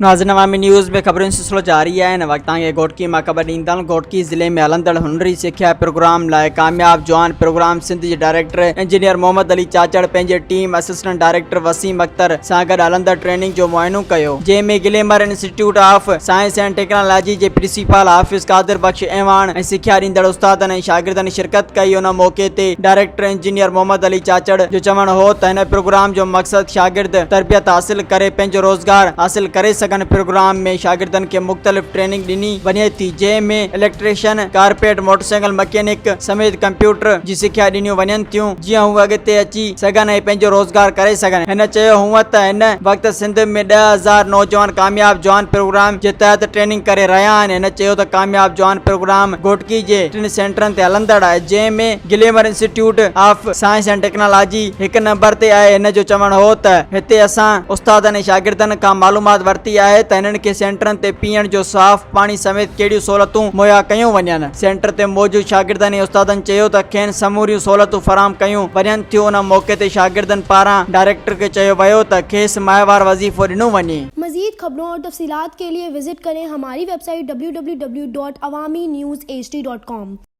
नाज़रीन अवामी न्यूज़ में खबरों से सिलसिलो जारी है। इन वक्त के घोटकी मां खबर ॾींदड़ घोटकी ज़िले में हलंदड़ हुनरी सिख्या प्रोग्राम लाइ कामयाब जवान प्रोग्राम सिंध जे डायरेक्टर इंजीनियर मोहम्मद अली चाचड़ पंहिंजे team assistant director Waseem Akhtar सां गॾु हलंदड़ ट्रेनिंग जो मुआयनो कयो, जंहिंमें गिलेमर institute of science and technology जे प्रिंसिपल हाफिज़ कादिर बख्श ऐवान ऐं सिख्या ॾींदड़ उस्तादनि ऐं शागिर्दनि शिरकत कई। उन मौके ते डायरेक्टर इंजीनियर मोहम्मद अली चाचड़ जो चवण हो त हिन प्रोग्राम जो मक़सद शागिर्द तरबियत हासिल करे पंहिंजो रोज़गार हासिल करे सघनि। प्रोग्राम में शागिर्दनि खे मुख़्तलिफ़ ट्रेनिंग ॾिनी वञे थी, जंहिंमें इलेक्ट्रीशियन, कारपेट, मोटरसाइकिल मैकेनिक समेत कंप्यूटर जी सिख्या ॾिनियूं वञनि थियूं, जीअं हू अॻिते अची सघनि ऐं पंहिंजो रोज़गार करे सघनि। हिन चयो हूअं त हिन वक़्तु सिंध में 10,000 नौजवान कामयाब जवान प्रोग्राम जे तहत ट्रेनिंग करे रहिया आहिनि। हिन चयो त कामयाब जवान प्रोग्राम घोटकी जे 3 सेंटरनि ते हलंदड़ आहे, जंहिंमें गिलेमर institute of science and technology 1 number ते आहे। हिन जो चवण हो त हिते असां उस्तादनि ऐं शागिर्दनि खां मालूमात वरिती आहे त हिननि खे सेंटरनि ते पीअण जो साफ़ पाणी समेत कहिड़ियूं सहूलियतूं मुहैया कयूं वञनि। सेंटर ते मौजूद शागिर्दनि ऐं उस्तादनि चयो त खेनि समूरियूं सहूलियतूं फराहम कयूं वञनि थियूं। उन मौके ते शागिर्दनि पारां डायरेक्टर खे चयो वियो त खेसि माहवार वज़ीफ़ो ॾिनो वञे। मज़ीद खबरों और तफसीलात के लिए विजिट करें हमारी वेबसाइट www.awamiNewsHD.com।